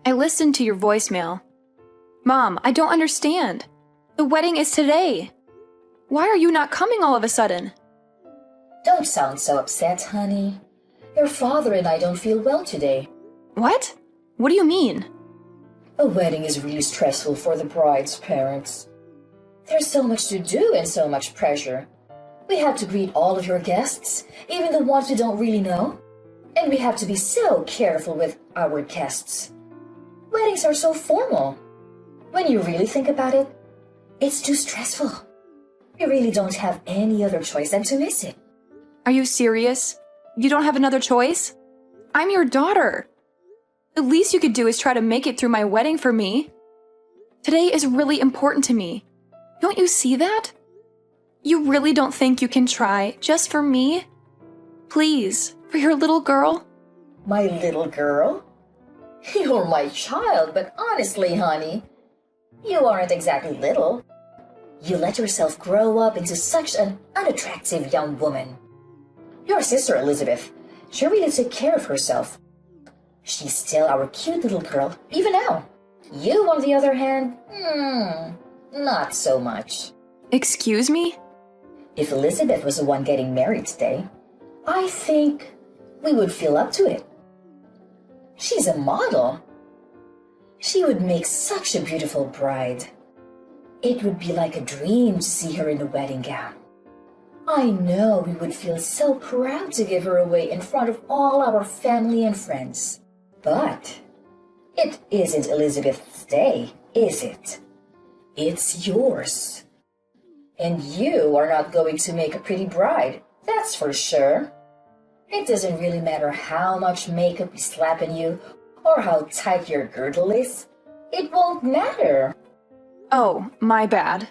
I listened to your voicemail. Mom, I don't understand. The wedding is today. Why are you not coming all of a sudden? Don't sound so upset, honey. Your father and I don't feel well today. What? What do you mean? A wedding is really stressful for the bride's parents. There's so much to do and so much pressure. We have to greet all of your guests, even the ones we don't really know. And we have to be so careful with our guests. Weddings are so formal. When you really think about it, it's too stressful. We really don't have any other choice than to miss it. Are you serious? You don't have another choice? I'm your daughter. The least you could do is try to make it through my wedding for me. Today is really important to me. Don't you see that? You really don't think you can try just for me? Please, for your little girl? My little girl? You're my child, but honestly, honey, you aren't exactly little. You let yourself grow up into such an unattractive young woman. Your sister, Elizabeth, she really took care of herself. She's still our cute little girl, even now. You, on the other hand, not so much. Excuse me? If Elizabeth was the one getting married today, I think we would feel up to it. She's a model. She would make such a beautiful bride. It would be like a dream to see her in a wedding gown. I know we would feel so proud to give her away in front of all our family and friends. But it isn't Elizabeth's day, is it? It's yours. And you are not going to make a pretty bride, that's for sure. It doesn't really matter how much makeup we slap on you or how tight your girdle is. It won't matter. Oh, my bad.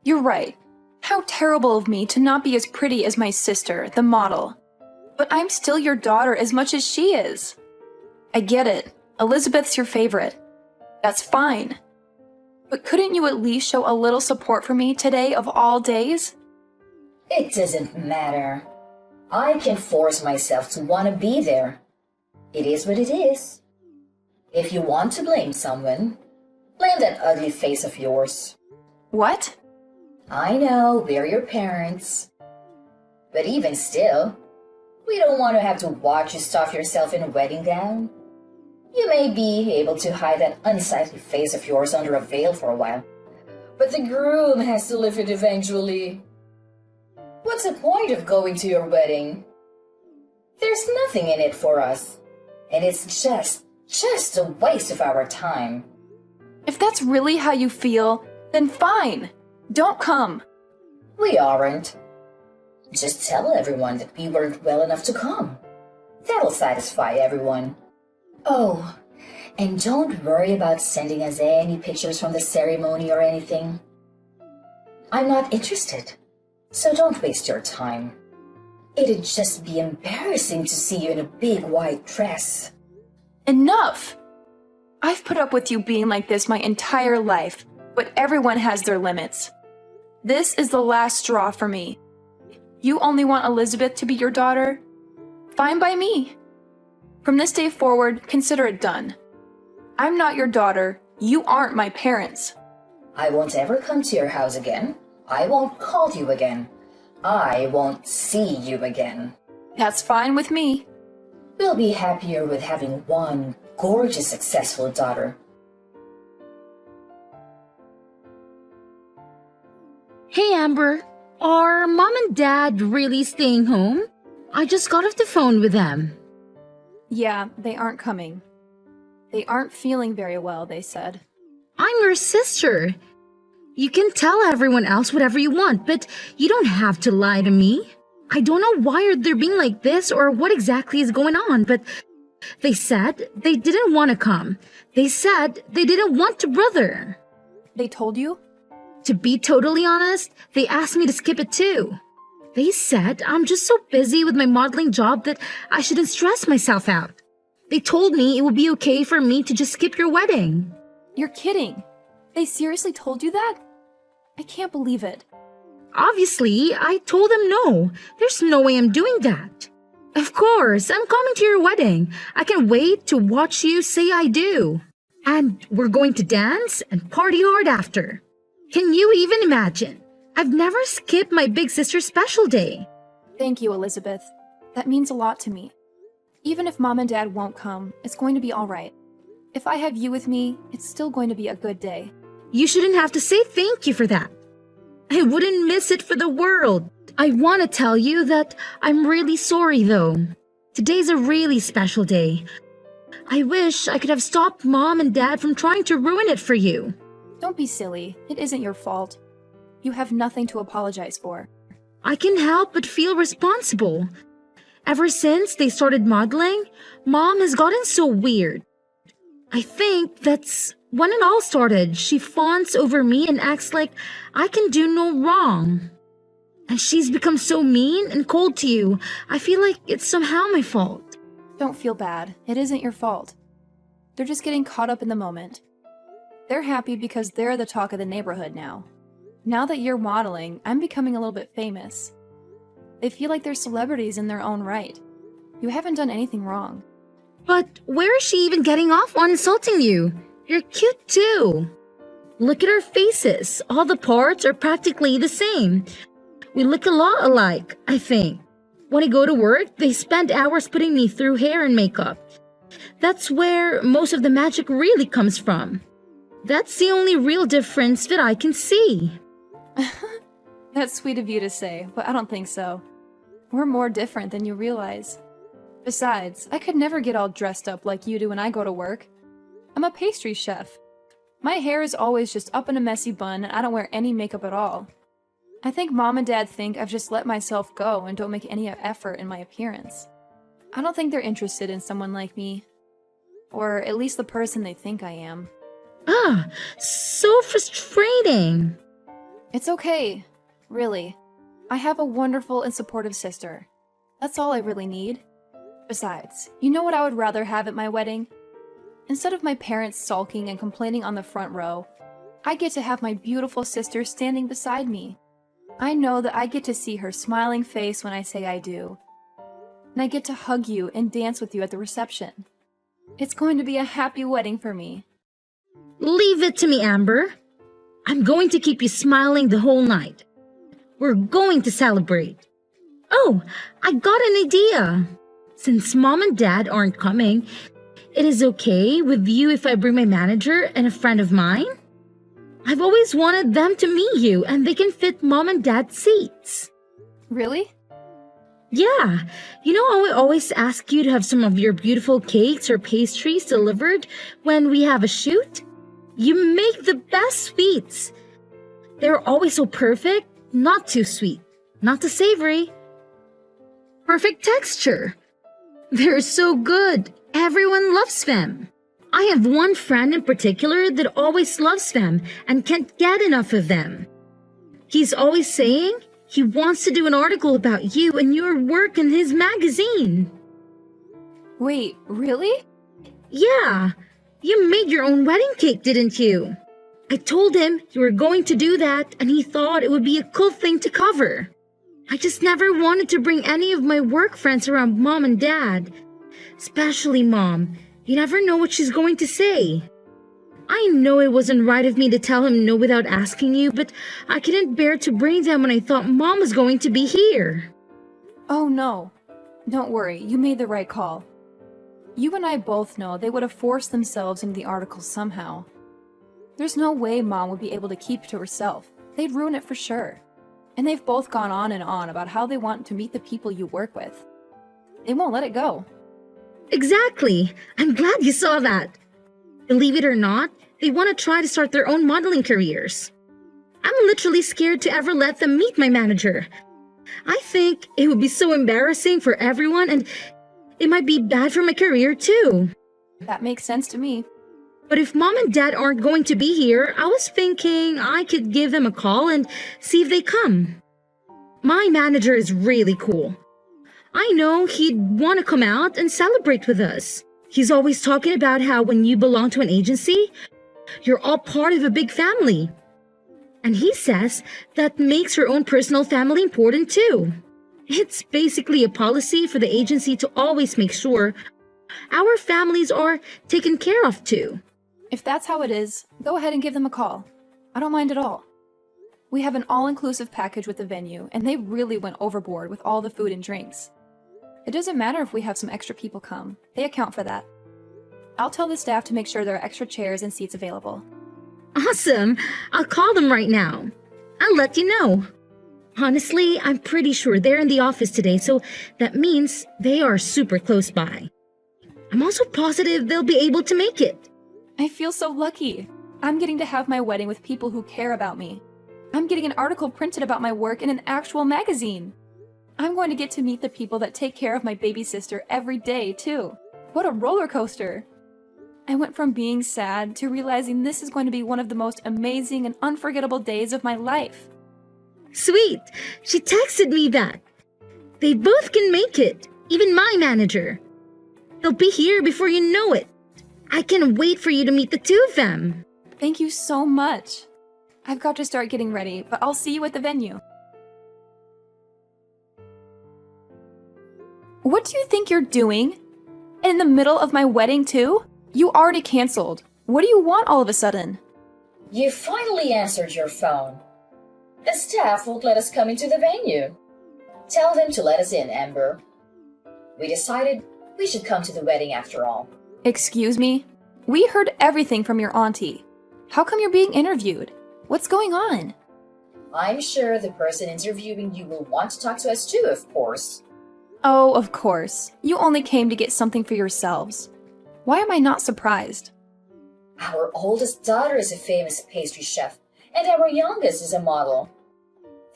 You're right. How terrible of me to not be as pretty as my sister, the model. But I'm still your daughter as much as she is. I get it. Elizabeth's your favorite. That's fine. But couldn't you at least show a little support for me today of all days? It doesn't matter. I can force myself to want to be there. It is what it is. If you want to blame someone, blame that ugly face of yours. What? I know, we're your parents. But even still, we don't want to have to watch you stuff yourself in a wedding gown. You may be able to hide that unsightly face of yours under a veil for a while, but the groom has to live it eventually. What's the point of going to your wedding? There's nothing in it for us, and it's just a waste of our time. If that's really how you feel, then fine. Don't come. We aren't. Just tell everyone that we weren't well enough to come. That'll satisfy everyone. Oh, and don't worry about sending us any pictures from the ceremony or anything. I'm not interested, so don't waste your time. It'd just be embarrassing to see you in a big white dress. Enough! I've put up with you being like this my entire life, but everyone has their limits. This is the last straw for me. You only want Elizabeth to be your daughter? Fine by me. From this day forward, consider it done. I'm not your daughter. You aren't my parents. I won't ever come to your house again. I won't call you again. I won't see you again. That's fine with me. We'll be happier with having one gorgeous, successful daughter. Hey Amber, are Mom and Dad really staying home? I just got off the phone with them. Yeah, they aren't coming. They aren't feeling very well, they said. I'm your sister. You can tell everyone else whatever you want, but you don't have to lie to me. I don't know why they're being like this or what exactly is going on, but they said they didn't want to come. They said they didn't want to, brother. They told you? To be totally honest, they asked me to skip it too. They said I'm just so busy with my modeling job that I shouldn't stress myself out. They told me it would be okay for me to just skip your wedding. You're kidding. They seriously told you that? I can't believe it. Obviously, I told them no. There's no way I'm doing that. Of course, I'm coming to your wedding. I can wait to watch you say I do. And we're going to dance and party hard after. Can you even imagine? I've never skipped my big sister's special day. Thank you, Elizabeth. That means a lot to me. Even if Mom and Dad won't come, it's going to be all right. If I have you with me, it's still going to be a good day. You shouldn't have to say thank you for that. I wouldn't miss it for the world. I want to tell you that I'm really sorry though. Today's a really special day. I wish I could have stopped Mom and Dad from trying to ruin it for you. Don't be silly. It isn't your fault. You have nothing to apologize for. I can help but feel responsible. Ever since they started modeling, Mom has gotten so weird. I think that's when it all started. She fawns over me and acts like I can do no wrong. And she's become so mean and cold to you. I feel like it's somehow my fault. Don't feel bad. It isn't your fault. They're just getting caught up in the moment. They're happy because they're the talk of the neighborhood now. Now that you're modeling, I'm becoming a little bit famous. They feel like they're celebrities in their own right. You haven't done anything wrong. But where is she even getting off on insulting you? You're cute too. Look at our faces. All the parts are practically the same. We look a lot alike, I think. When I go to work, they spend hours putting me through hair and makeup. That's where most of the magic really comes from. That's the only real difference that I can see. That's sweet of you to say, but I don't think so. We're more different than you realize. Besides, I could never get all dressed up like you do when I go to work. I'm a pastry chef. My hair is always just up in a messy bun and I don't wear any makeup at all. I think Mom and Dad think I've just let myself go and don't make any effort in my appearance. I don't think they're interested in someone like me. Or at least the person they think I am. Ah, so frustrating. It's okay. Really. I have a wonderful and supportive sister. That's all I really need. Besides, you know what I would rather have at my wedding? Instead of my parents sulking and complaining on the front row, I get to have my beautiful sister standing beside me. I know that I get to see her smiling face when I say I do. And I get to hug you and dance with you at the reception. It's going to be a happy wedding for me. Leave it to me, Amber. I'm going to keep you smiling the whole night. We're going to celebrate. Oh, I got an idea. Since Mom and Dad aren't coming, it is okay with you if I bring my manager and a friend of mine? I've always wanted them to meet you and they can fit Mom and Dad's seats. Really? Yeah, you know how I always ask you to have some of your beautiful cakes or pastries delivered when we have a shoot? You make the best sweets. They're always so perfect, not too sweet, not too savory. Perfect texture. They're so good. Everyone loves them. I have one friend in particular that always loves them and can't get enough of them. He's always saying he wants to do an article about you and your work in his magazine. Wait, really? Yeah, you made your own wedding cake, didn't you? I told him you were going to do that and he thought it would be a cool thing to cover. I just never wanted to bring any of my work friends around Mom and Dad. Especially Mom. You never know what she's going to say. I know it wasn't right of me to tell him no without asking you, but I couldn't bear to bring them when I thought Mom was going to be here. Oh no. Don't worry, you made the right call. You and I both know they would have forced themselves into the article somehow. There's no way Mom would be able to keep it to herself. They'd ruin it for sure. And they've both gone on and on about how they want to meet the people you work with. They won't let it go. Exactly. I'm glad you saw that. Believe it or not, they want to try to start their own modeling careers. I'm literally scared to ever let them meet my manager. I think it would be so embarrassing for everyone and it might be bad for my career too. That makes sense to me. But if Mom and Dad aren't going to be here, I was thinking I could give them a call and see if they come. My manager is really cool. I know he'd want to come out and celebrate with us. He's always talking about how when you belong to an agency, you're all part of a big family. And he says that makes your own personal family important too. It's basically a policy for the agency to always make sure our families are taken care of too. If that's how it is, go ahead and give them a call. I don't mind at all. We have an all-inclusive package with the venue, and they really went overboard with all the food and drinks. It doesn't matter if we have some extra people come. They account for that. I'll tell the staff to make sure there are extra chairs and seats available. Awesome! I'll call them right now. I'll let you know. Honestly, I'm pretty sure they're in the office today, so that means they are super close by. I'm also positive they'll be able to make it. I feel so lucky. I'm getting to have my wedding with people who care about me. I'm getting an article printed about my work in an actual magazine. I'm going to get to meet the people that take care of my baby sister every day, too. What a roller coaster! I went from being sad to realizing this is going to be one of the most amazing and unforgettable days of my life. Sweet! She texted me that. They both can make it, even my manager. They'll be here before you know it. I can't wait for you to meet the two of them. Thank you so much. I've got to start getting ready, but I'll see you at the venue. What do you think you're doing? In the middle of my wedding, too? You already canceled. What do you want all of a sudden? You finally answered your phone. The staff won't let us come into the venue. Tell them to let us in, Amber. We decided we should come to the wedding after all. Excuse me? We heard everything from your auntie. How come you're being interviewed? What's going on? I'm sure the person interviewing you will want to talk to us too, of course. Oh, of course. You only came to get something for yourselves. Why am I not surprised? Our oldest daughter is a famous pastry chef, and our youngest is a model.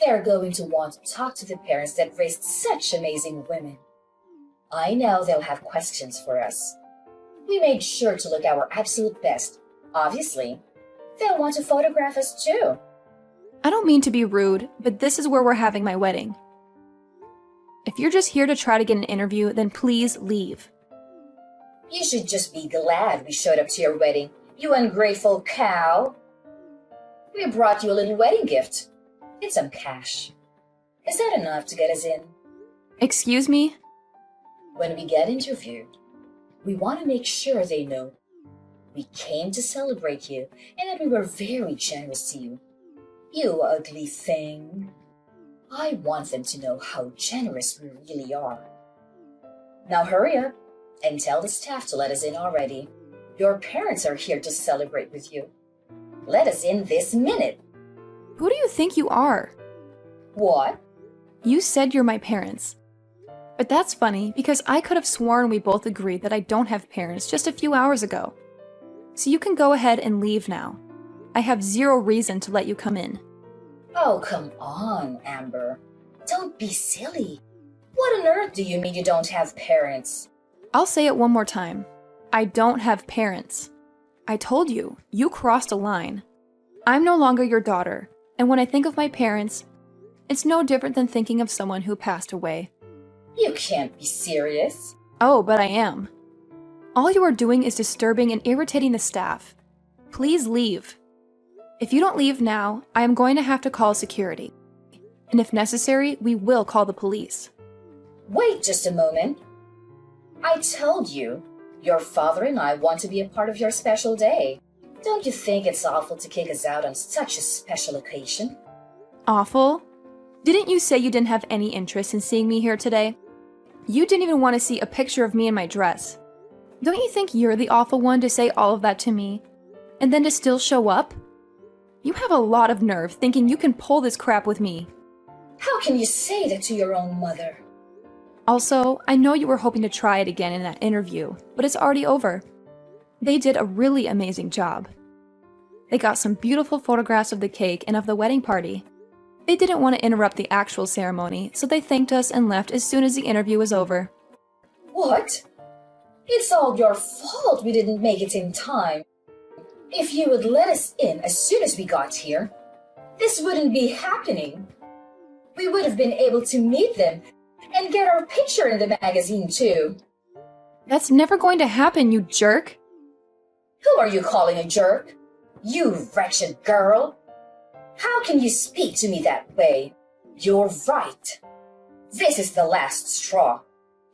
They're going to want to talk to the parents that raised such amazing women. I know they'll have questions for us. We made sure to look our absolute best. Obviously, they'll want to photograph us too. I don't mean to be rude, but this is where we're having my wedding. If you're just here to try to get an interview, then please leave. You should just be glad we showed up to your wedding, you ungrateful cow. We brought you a little wedding gift. It's some cash. Is that enough to get us in? Excuse me? When we get interviewed, we want to make sure they know we came to celebrate you and that we were very generous to you. You ugly thing. I want them to know how generous we really are. Now hurry up and tell the staff to let us in already. Your parents are here to celebrate with you. Let us in this minute. Who do you think you are? What? You said you're my parents. But that's funny because I could have sworn we both agreed that I don't have parents just a few hours ago. So you can go ahead and leave now. I have zero reason to let you come in. Oh, come on, Amber. Don't be silly. What on earth do you mean you don't have parents? I'll say it one more time. I don't have parents. I told you, you crossed a line. I'm no longer your daughter, and when I think of my parents, it's no different than thinking of someone who passed away. You can't be serious. Oh, but I am. All you are doing is disturbing and irritating the staff. Please leave. If you don't leave now, I am going to have to call security. And if necessary, we will call the police. Wait just a moment. I told you, your father and I want to be a part of your special day. Don't you think it's awful to kick us out on such a special occasion? Awful? Didn't you say you didn't have any interest in seeing me here today? You didn't even want to see a picture of me in my dress. Don't you think you're the awful one to say all of that to me? And then to still show up? You have a lot of nerve thinking you can pull this crap with me. How can you say that to your own mother? Also, I know you were hoping to try it again in that interview, but it's already over. They did a really amazing job. They got some beautiful photographs of the cake and of the wedding party. They didn't want to interrupt the actual ceremony, so they thanked us and left as soon as the interview was over. What? It's all your fault we didn't make it in time. If you would let us in as soon as we got here, this wouldn't be happening. We would have been able to meet them and get our picture in the magazine too. That's never going to happen, you jerk! Who are you calling a jerk? You wretched girl! How can you speak to me that way? You're right. This is the last straw.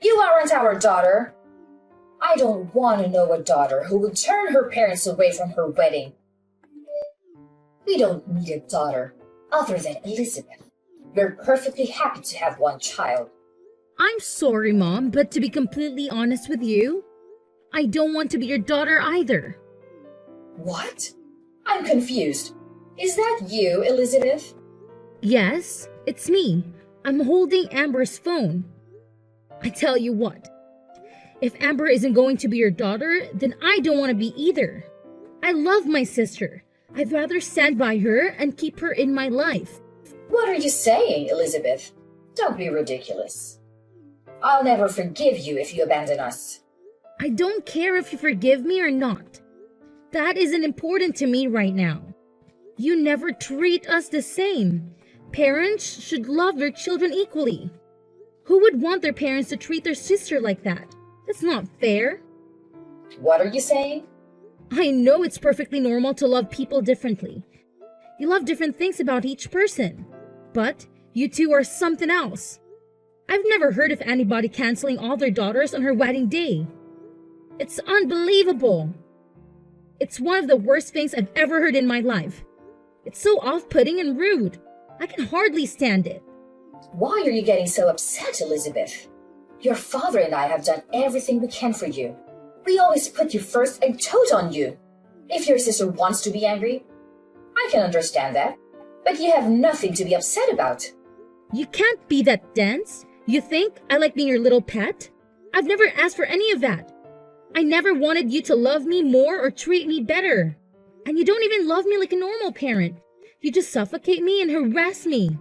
You aren't our daughter. I don't want to know a daughter who would turn her parents away from her wedding. We don't need a daughter other than Elizabeth. We're perfectly happy to have one child. I'm sorry, Mom, but to be completely honest with you, I don't want to be your daughter either. What? I'm confused. Is that you, Elizabeth? Yes, it's me. I'm holding Amber's phone. I tell you what, if Amber isn't going to be your daughter, then I don't want to be either. I love my sister. I'd rather stand by her and keep her in my life. What are you saying, Elizabeth? Don't be ridiculous. I'll never forgive you if you abandon us. I don't care if you forgive me or not. That isn't important to me right now. You never treat us the same. Parents should love their children equally. Who would want their parents to treat their sister like that? That's not fair. What are you saying? I know it's perfectly normal to love people differently. You love different things about each person. But you two are something else. I've never heard of anybody canceling all their daughters on her wedding day. It's unbelievable. It's one of the worst things I've ever heard in my life. It's so off-putting and rude. I can hardly stand it. Why are you getting so upset, Elizabeth? Your father and I have done everything we can for you. We always put you first and told on you. If your sister wants to be angry, I can understand that. But you have nothing to be upset about. You can't be that dense. You think I like being your little pet? I've never asked for any of that. I never wanted you to love me more or treat me better. And you don't even love me like a normal parent. You just suffocate me and harass me.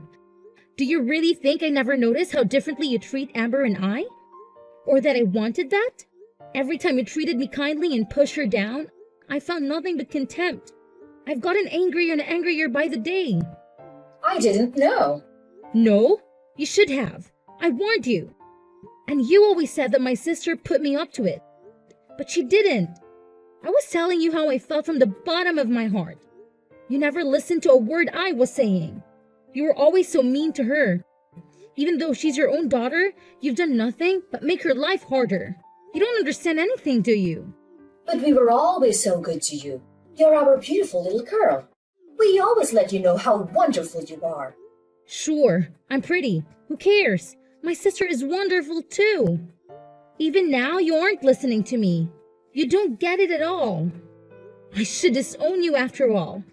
Do you really think I never noticed how differently you treat Amber and I? Or that I wanted that? Every time you treated me kindly and pushed her down, I found nothing but contempt. I've gotten angrier and angrier by the day. I didn't know. No, you should have. I warned you. And you always said that my sister put me up to it. But she didn't. I was telling you how I felt from the bottom of my heart. You never listened to a word I was saying. You were always so mean to her. Even though she's your own daughter, you've done nothing but make her life harder. You don't understand anything, do you? But we were always so good to you. You're our beautiful little girl. We always let you know how wonderful you are. Sure, I'm pretty. Who cares? My sister is wonderful too. Even now, you aren't listening to me. You don't get it at all. I should disown you after all.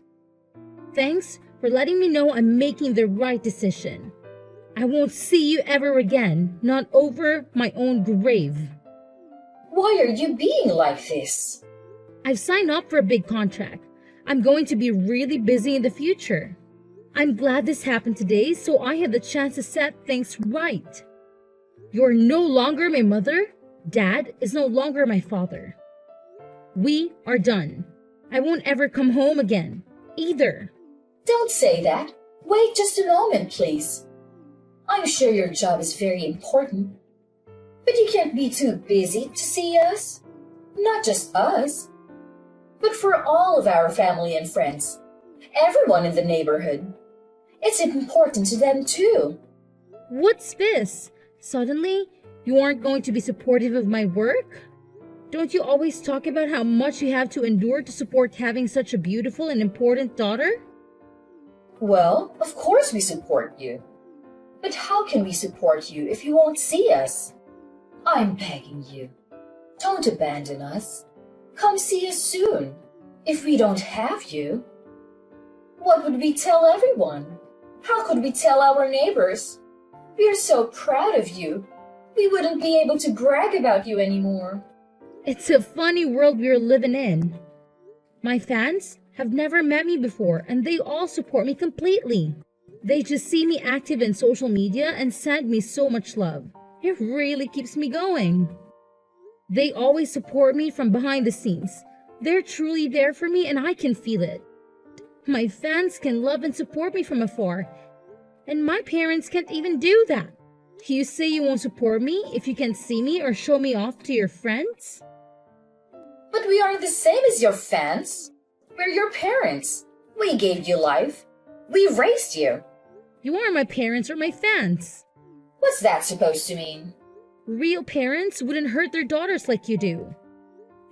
Thanks for letting me know I'm making the right decision. I won't see you ever again, not over my own grave. Why are you being like this? I've signed up for a big contract. I'm going to be really busy in the future. I'm glad this happened today so I had the chance to set things right. You're no longer my mother. Dad is no longer my father. We are done. I won't ever come home again, either. Don't say that. Wait just a moment, please. I'm sure your job is very important. But you can't be too busy to see us. Not just us, but for all of our family and friends. Everyone in the neighborhood. It's important to them too. What's this? Suddenly, you aren't going to be supportive of my work? Don't you always talk about how much you have to endure to support having such a beautiful and important daughter? Well, of course we support you. But how can we support you if you won't see us? I'm begging you. Don't abandon us. Come see us soon. If we don't have you, what would we tell everyone? How could we tell our neighbors? We're so proud of you. We wouldn't be able to brag about you anymore. It's a funny world we're living in. My fans have never met me before and they all support me completely. They just see me active in social media and send me so much love. It really keeps me going. They always support me from behind the scenes. They're truly there for me and I can feel it. My fans can love and support me from afar. And my parents can't even do that. You say you won't support me if you can't see me or show me off to your friends? But we aren't the same as your fans. We're your parents. We gave you life. We raised you. You aren't my parents or my fans. What's that supposed to mean? Real parents wouldn't hurt their daughters like you do.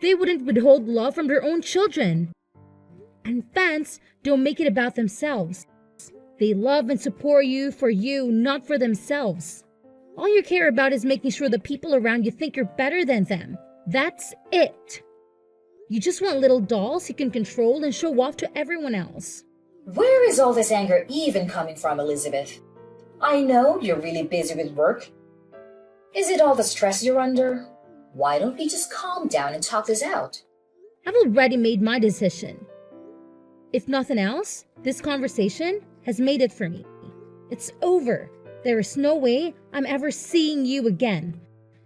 They wouldn't withhold love from their own children. And fans don't make it about themselves. They love and support you for you, not for themselves. All you care about is making sure the people around you think you're better than them. That's it. You just want little dolls you can control and show off to everyone else. Where is all this anger even coming from, Elizabeth? I know you're really busy with work. Is it all the stress you're under? Why don't we just calm down and talk this out? I've already made my decision. If nothing else, this conversation has made it for me. It's over. There is no way I'm ever seeing you again.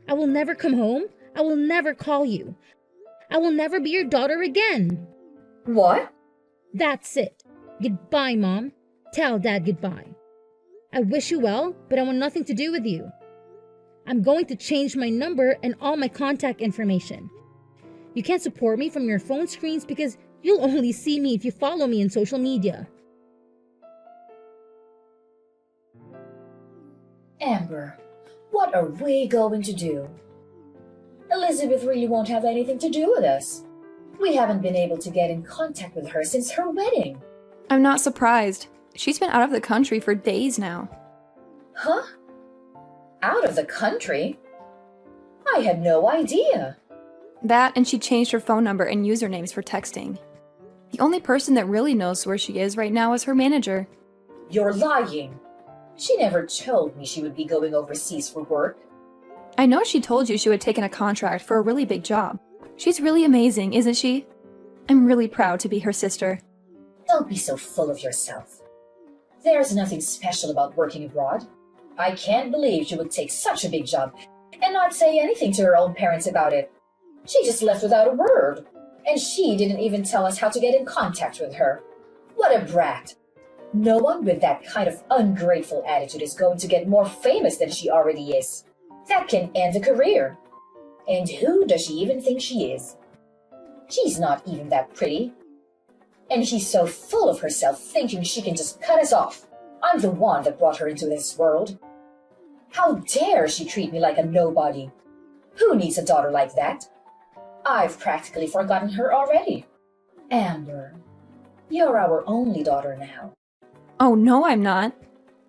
I will never come home. I will never call you. I will never be your daughter again. What? That's it. Goodbye, Mom. Tell Dad goodbye. I wish you well, but I want nothing to do with you. I'm going to change my number and all my contact information. You can't support me from your phone screens because you'll only see me if you follow me in social media. Amber, what are we going to do? Elizabeth really won't have anything to do with us. We haven't been able to get in contact with her since her wedding. I'm not surprised. She's been out of the country for days now. Huh? Out of the country? I had no idea. That and she changed her phone number and usernames for texting. The only person that really knows where she is right now is her manager. You're lying. She never told me she would be going overseas for work. I know she told you she would taken a contract for a really big job. She's really amazing, isn't she? I'm really proud to be her sister. Don't be so full of yourself. There's nothing special about working abroad. I can't believe she would take such a big job and not say anything to her own parents about it. She just left without a word, and she didn't even tell us how to get in contact with her. What a brat. No one with that kind of ungrateful attitude is going to get more famous than she already is. That can end a career. And who does she even think she is? She's not even that pretty. And she's so full of herself, thinking she can just cut us off. I'm the one that brought her into this world. How dare she treat me like a nobody? Who needs a daughter like that? I've practically forgotten her already. Amber, you're our only daughter now. Oh no, I'm not.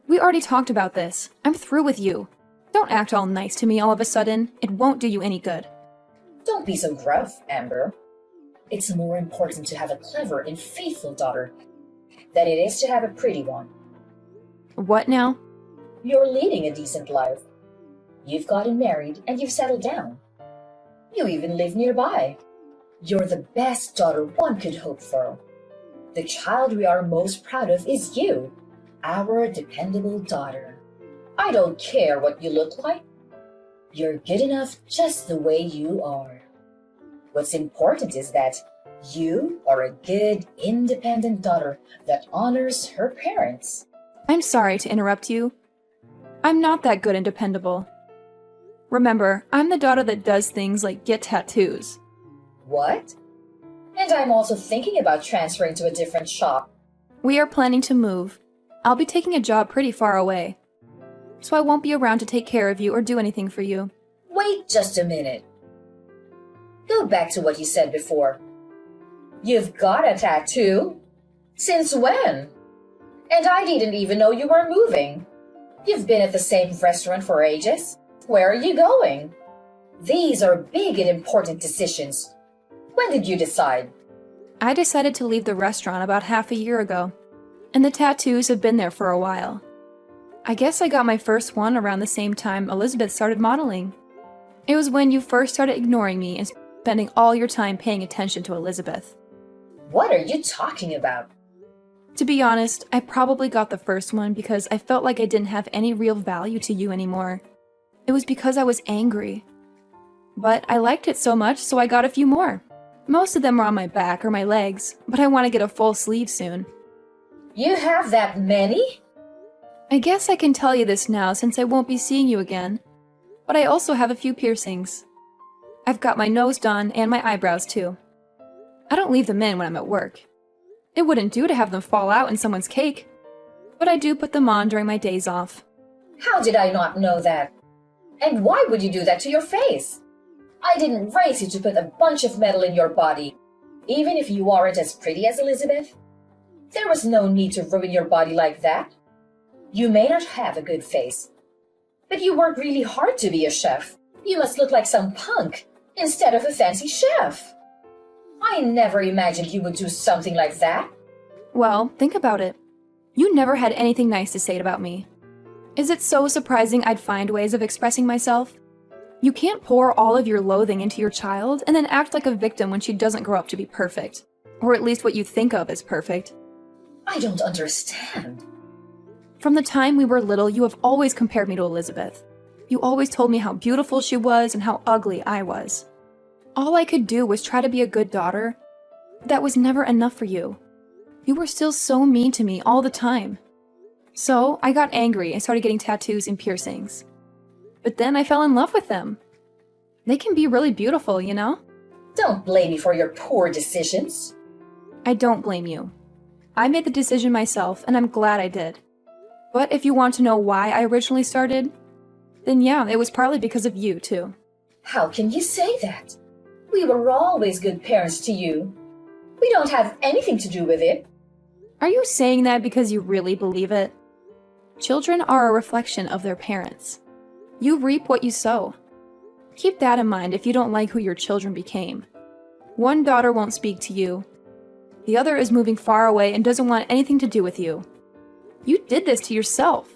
We already talked about this. I'm through with you. Don't act all nice to me all of a sudden. It won't do you any good. Don't be so gruff, Amber. It's more important to have a clever and faithful daughter than it is to have a pretty one. What now? You're leading a decent life. You've gotten married and you've settled down. You even live nearby. You're the best daughter one could hope for. The child we are most proud of is you, our dependable daughter. I don't care what you look like. You're good enough just the way you are. What's important is that you are a good, independent daughter that honors her parents. I'm sorry to interrupt you. I'm not that good and dependable. Remember, I'm the daughter that does things like get tattoos. What? And I'm also thinking about transferring to a different shop. We are planning to move. I'll be taking a job pretty far away. So I won't be around to take care of you or do anything for you. Wait just a minute. Go back to what you said before. You've got a tattoo? Since when? And I didn't even know you were moving. You've been at the same restaurant for ages. Where are you going? These are big and important decisions. When did you decide? I decided to leave the restaurant about half a year ago, and the tattoos have been there for a while. I guess I got my first one around the same time Elizabeth started modeling. It was when you first started ignoring me and spending all your time paying attention to Elizabeth. What are you talking about? To be honest, I probably got the first one because I felt like I didn't have any real value to you anymore. It was because I was angry. But I liked it so much, so I got a few more. Most of them are on my back or my legs, but I want to get a full sleeve soon. You have that many? I guess I can tell you this now since I won't be seeing you again. But I also have a few piercings. I've got my nose done and my eyebrows too. I don't leave them in when I'm at work. It wouldn't do to have them fall out in someone's cake. But I do put them on during my days off. How did I not know that? And why would you do that to your face? I didn't raise you to put a bunch of metal in your body, even if you aren't as pretty as Elizabeth. There was no need to ruin your body like that. You may not have a good face, but you work really hard to be a chef. You must look like some punk instead of a fancy chef. I never imagined you would do something like that. Well, think about it. You never had anything nice to say about me. Is it so surprising I'd find ways of expressing myself? You can't pour all of your loathing into your child and then act like a victim when she doesn't grow up to be perfect. Or at least what you think of as perfect. I don't understand. From the time we were little, you have always compared me to Elizabeth. You always told me how beautiful she was and how ugly I was. All I could do was try to be a good daughter. That was never enough for you. You were still so mean to me all the time. So I got angry and started getting tattoos and piercings. But then I fell in love with them. They can be really beautiful, you know? Don't blame me for your poor decisions. I don't blame you. I made the decision myself, and I'm glad I did. But if you want to know why I originally started, then yeah, it was partly because of you, too. How can you say that? We were always good parents to you. We don't have anything to do with it. Are you saying that because you really believe it? Children are a reflection of their parents. You reap what you sow. Keep that in mind if you don't like who your children became. One daughter won't speak to you. The other is moving far away and doesn't want anything to do with you. You did this to yourself.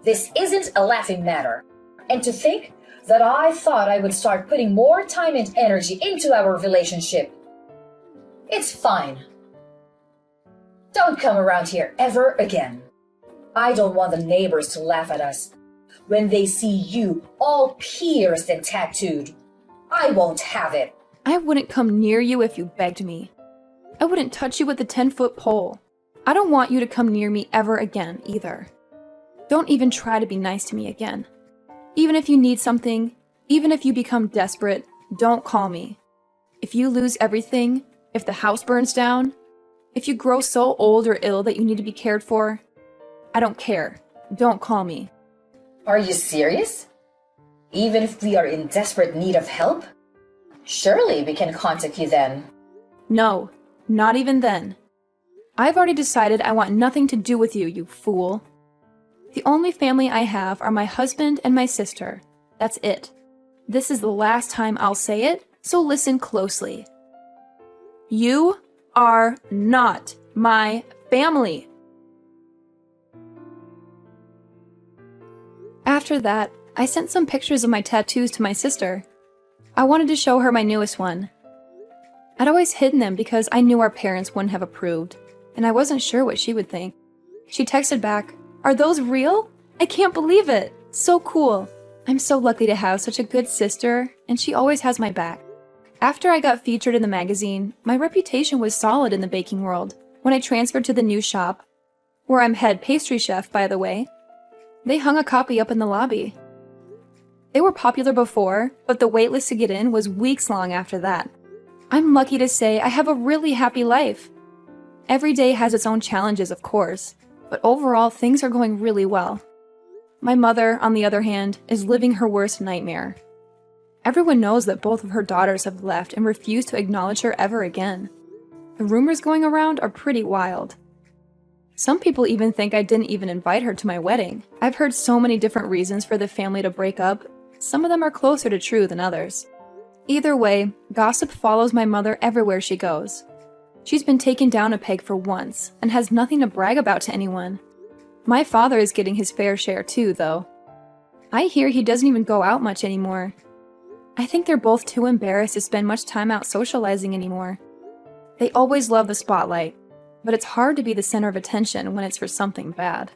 This isn't a laughing matter. And to think that I thought I would start putting more time and energy into our relationship. It's fine. Don't come around here ever again. I don't want the neighbors to laugh at us when they see you all pierced and tattooed. I won't have it. I wouldn't come near you if you begged me. I wouldn't touch you with a 10-foot pole. I don't want you to come near me ever again, either. Don't even try to be nice to me again. Even if you need something, even if you become desperate, don't call me. If you lose everything, if the house burns down, if you grow so old or ill that you need to be cared for, I don't care. Don't call me. Are you serious? Even if we are in desperate need of help? Surely we can contact you then. No, not even then. I've already decided I want nothing to do with you, you fool. The only family I have are my husband and my sister. That's it. This is the last time I'll say it, so listen closely. You are not my family. After that, I sent some pictures of my tattoos to my sister. I wanted to show her my newest one. I'd always hidden them because I knew our parents wouldn't have approved, and I wasn't sure what she would think. She texted back, "Are those real? I can't believe it. So cool. I'm so lucky to have such a good sister, and she always has my back." After I got featured in the magazine, my reputation was solid in the baking world. When I transferred to the new shop, where I'm head pastry chef, by the way, they hung a copy up in the lobby. They were popular before, but the waitlist to get in was weeks long after that. I'm lucky to say I have a really happy life. Every day has its own challenges, of course, but overall things are going really well. My mother, on the other hand, is living her worst nightmare. Everyone knows that both of her daughters have left and refuse to acknowledge her ever again. The rumors going around are pretty wild. Some people even think I didn't even invite her to my wedding. I've heard so many different reasons for the family to break up. Some of them are closer to true than others. Either way, gossip follows my mother everywhere she goes. She's been taken down a peg for once and has nothing to brag about to anyone. My father is getting his fair share too, though. I hear he doesn't even go out much anymore. I think they're both too embarrassed to spend much time out socializing anymore. They always love the spotlight, but it's hard to be the center of attention when it's for something bad.